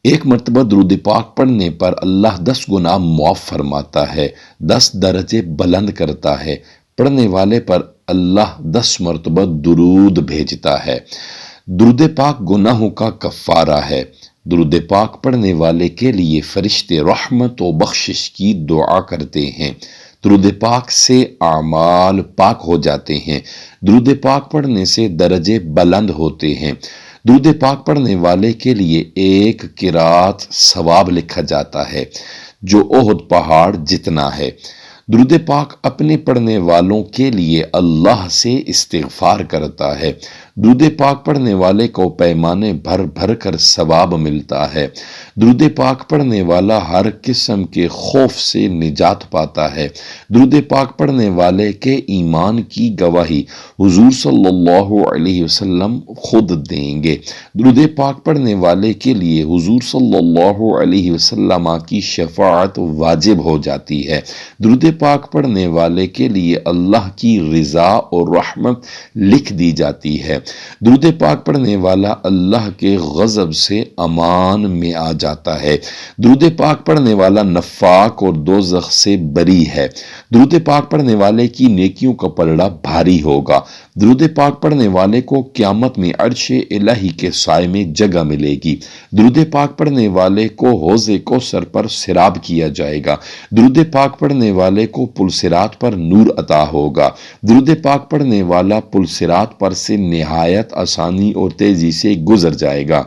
ایک مرتبہ درود پاک پڑھنے پر اللہ 10 گناہ معاف فرماتا ہے، 10 درجے بلند کرتا ہے۔ پڑھنے والے پر اللہ 10 مرتبہ درود بھیجتا ہے۔ درود پاک گناہوں کا کفارہ ہے۔ درود پاک پڑھنے والے کے لیے فرشتے رحمت و بخشش کی دعا کرتے ہیں۔ درود پاک سے اعمال پاک ہو جاتے ہیں۔ درود پاک پڑھنے سے درجے بلند ہوتے ہیں۔ درود پاک پڑھنے والے کے لیے ایک قرات ثواب لکھا جاتا ہے جو احد پہاڑ جتنا ہے۔ درود پاک اپنے پڑھنے والوں کے لیے اللہ سے استغفار کرتا ہے۔ درود پاک پڑھنے والے کو پیمانے بھر بھر کر ثواب ملتا ہے۔ درود پاک پڑھنے والا ہر قسم کے خوف سے نجات پاتا ہے۔ درود پاک پڑھنے والے کے ایمان کی گواہی حضور صلی اللہ علیہ وسلم خود دیں گے۔ درود پاک پڑھنے والے کے لیے حضور صلی اللہ علیہ وسلم کی شفاعت واجب ہو جاتی ہے۔ درود پاک پڑھنے والے کے لیے اللہ کی رضا اور رحمت لکھ دی جاتی ہے۔ درود پاک پڑھنے والا اللہ کے غضب سے امان میں آ جاتا ہے۔ درود پاک پڑھنے والا نفاق اور دوزخ سے بری ہے۔ درود پاک پڑھنے والے کی نیکیوں کا پلڑا بھاری ہوگا۔ درود پاک پڑھنے والے کو قیامت میں عرش الہی کے سائے میں جگہ ملے گی۔ درود پاک پڑھنے والے کو حوض کوثر پر سراب کیا جائے گا۔ درود پاک پڑھنے والے کو پل صراط پر نور عطا ہوگا۔ درود پاک پڑھنے والا پل صراط پر سے نہایت آسانی اور تیزی سے گزر جائے گا۔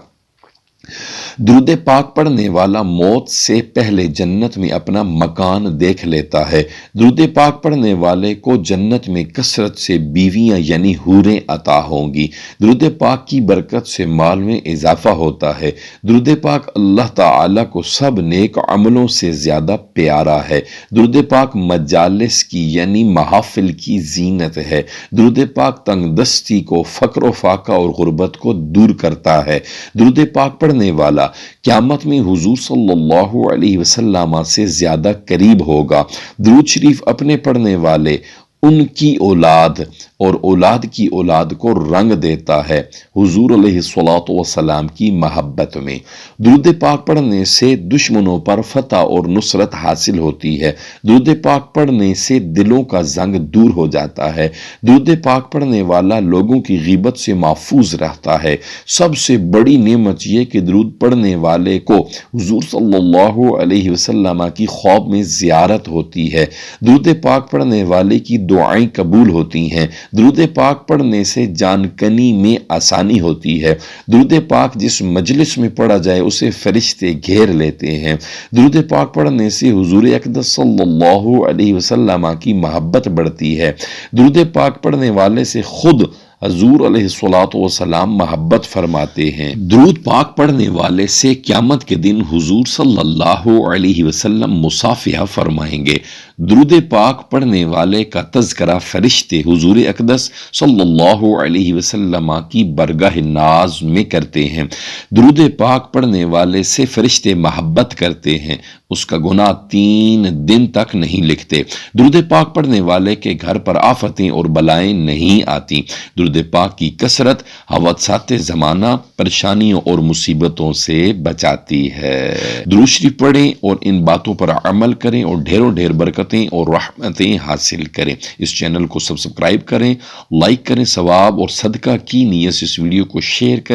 درود پاک پڑھنے والا موت سے پہلے جنت میں اپنا مکان دیکھ لیتا ہے۔ درود پاک پڑھنے والے کو جنت میں کثرت سے بیویاں یعنی حوریں عطا ہوں گی۔ درود پاک کی برکت سے مال میں اضافہ ہوتا ہے۔ درود پاک اللہ تعالیٰ کو سب نیک عملوں سے زیادہ پیارا ہے۔ درود پاک مجالس کی یعنی محافل کی زینت ہے۔ درود پاک تنگ دستی کو، فقر و فاقہ اور غربت کو دور کرتا ہے۔ درود پاک پڑھنے والا قیامت میں حضور صلی اللہ علیہ وسلم سے زیادہ قریب ہوگا۔ درود شریف اپنے پڑھنے والے ان کی اولاد اور اولاد کی اولاد کو رنگ دیتا ہے حضور علیہ الصلوۃ والسلام کی محبت میں۔ درود پاک پڑھنے سے دشمنوں پر فتح اور نصرت حاصل ہوتی ہے۔ درود پاک پڑھنے سے دلوں کا زنگ دور ہو جاتا ہے۔ درود پاک پڑھنے والا لوگوں کی غیبت سے محفوظ رہتا ہے۔ سب سے بڑی نعمت یہ کہ درود پڑھنے والے کو حضور صلی اللہ علیہ وسلم کی خواب میں زیارت ہوتی ہے۔ درود پاک پڑھنے والے کی دعائیں قبول ہوتی ہیں۔ درود پاک پڑھنے سے جان کنی میں آسانی ہوتی ہے۔ درود پاک جس مجلس میں پڑھا جائے اسے فرشتے گھیر لیتے ہیں۔ درود پاک پڑھنے سے حضور اقدس صلی اللہ علیہ وسلم کی محبت بڑھتی ہے۔ درود پاک پڑھنے والے سے خود حضور علیہ الصلوۃ والسلام محبت فرماتے ہیں۔ درود پاک پڑھنے والے سے قیامت کے دن حضور صلی اللہ علیہ وسلم مصافحہ فرمائیں گے۔ درود پاک پڑھنے والے کا تذکرہ فرشتے حضور اقدس صلی اللہ علیہ وسلم کی برگاہ ناز میں کرتے ہیں۔ درود پاک پڑھنے والے سے فرشتے محبت کرتے ہیں، اس کا گناہ 3 دن تک نہیں لکھتے۔ درود پاک پڑھنے والے کے گھر پر آفتیں اور بلائیں نہیں آتی۔ درود پاک کی کثرت حوادثات زمانہ، پریشانیوں اور مصیبتوں سے بچاتی ہے۔ درود شریف پڑھیں اور ان باتوں پر عمل کریں اور ڈھیروں ڈھیر برکتیں اور رحمتیں حاصل کریں۔ اس چینل کو سبسکرائب کریں، لائک کریں، ثواب اور صدقہ کی نیت سے اس ویڈیو کو شیئر کریں۔